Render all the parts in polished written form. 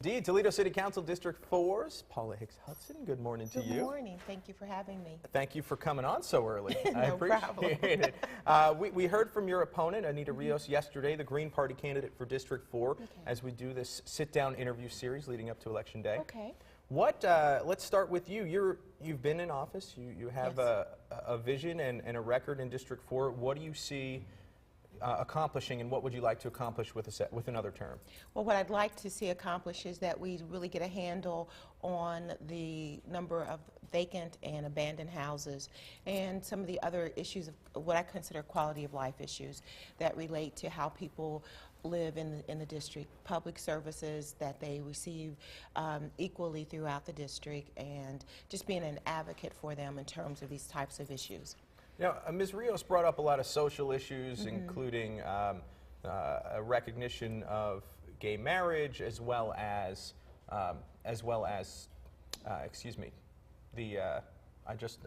D, Toledo City Council District 4's Paula Hicks-Hudson. Good morning to you. Good morning. Thank you for having me. Thank you for coming on so early. No I appreciate problem. it. We heard from your opponent, Anita Rios, yesterday, the Green Party candidate for District 4, as we do this sit-down interview series leading up to Election Day. Okay. Let's start with you. You've been in office. You have a vision and a record in District 4. What do you see accomplishing, and what would you like to accomplish with another term? Well, what I'd like to see accomplished is that we really get a handle on the number of vacant and abandoned houses and some of the other issues of what I consider quality of life issues that relate to how people live in the district, public services that they receive equally throughout the district, and just being an advocate for them in terms of these types of issues. Now, Ms. Rios brought up a lot of social issues, including a recognition of gay marriage, as well as excuse me, I just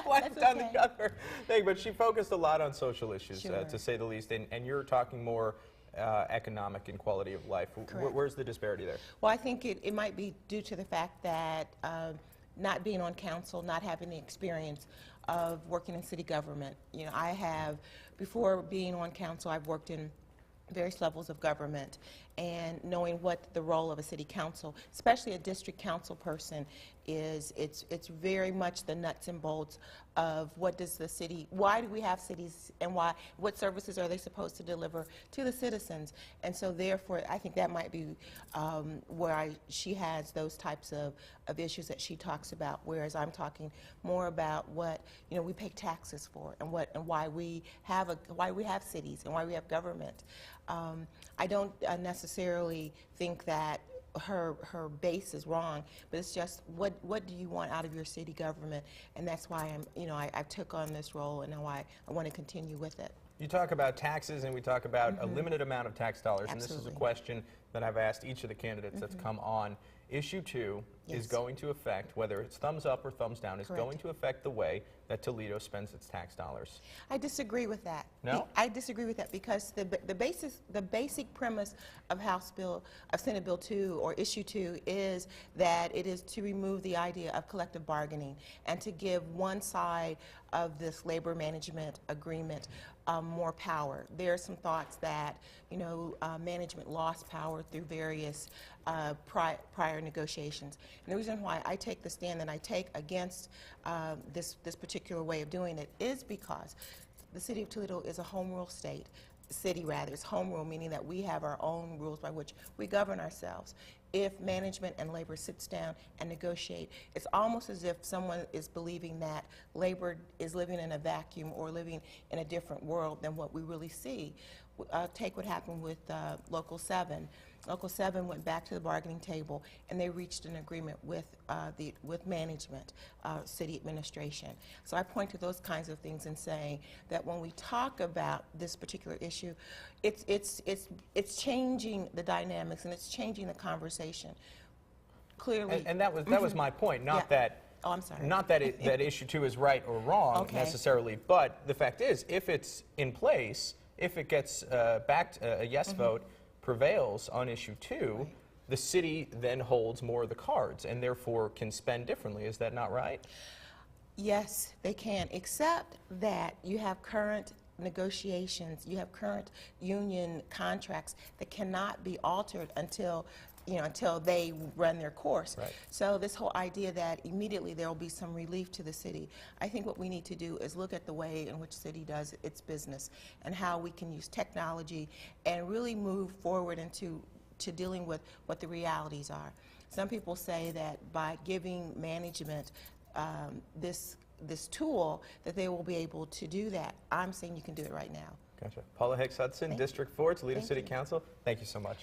blanked on the other thing, but she focused a lot on social issues, to say the least, and you're talking more economic and quality of life. Where's the disparity there? Well, I think it might be due to the fact that not being on council, not having the experience of working in city government. You know, I have, before being on council, I've worked in various levels of government, and knowing what the role of a city council, especially a district council person, is. It's very much the nuts and bolts of what does the city, why do we have cities, and what services are they supposed to deliver to the citizens. And so therefore I think that might be where she has those types of issues that she talks about, whereas I'm talking more about what, you know, we pay taxes for, and why we have cities and why we have government. I don't necessarily think that her base is wrong, but it's just what do you want out of your city government, and that's why I took on this role, and now I want to continue with it. You talk about taxes, and we talk about a limited amount of tax dollars. Absolutely. And this is a question that I've asked each of the candidates that's come on. Issue 2 is going to affect, whether it's thumbs up or thumbs down, is going to affect the way that Toledo spends its tax dollars. I disagree with that. No? I disagree with that, because the basic premise of Senate Bill 2 or Issue 2 is that it is to remove the idea of collective bargaining and to give one side of this labor management agreement more power. There are some thoughts that management lost power through various prior negotiations. And the reason why I take the stand that I take against this particular way of doing it is because the city of Toledo is a home rule state. City rather, it's home rule, meaning that we have our own rules by which we govern ourselves. If management and labor sits down and negotiate, it's almost as if someone is believing that labor is living in a vacuum or living in a different world than what we really see. Take what happened with Local 7. Local 7 went back to the bargaining table, and they reached an agreement with management, city administration. So I point to those kinds of things and saying that when we talk about this particular issue, it's changing the dynamics, and it's changing the conversation. Clearly, and that was my point. Not that. Oh, I'm sorry. Not that that Issue 2 is right or wrong necessarily, but the fact is, if it's in place, if it gets backed, a yes vote prevails on Issue 2, the city then holds more of the cards and therefore can spend differently. Is that not right? Yes, they can, except that you have current negotiations, you have current union contracts that cannot be altered until they run their course. Right. So this whole idea that immediately there will be some relief to the city, I think what we need to do is look at the way in which the city does its business and how we can use technology and really move forward into dealing with what the realities are. Some people say that by giving management this tool that they will be able to do that. I'm saying you can do it right now. Gotcha. Paula Hicks-Hudson, District 4, Toledo City Council. Thank you so much.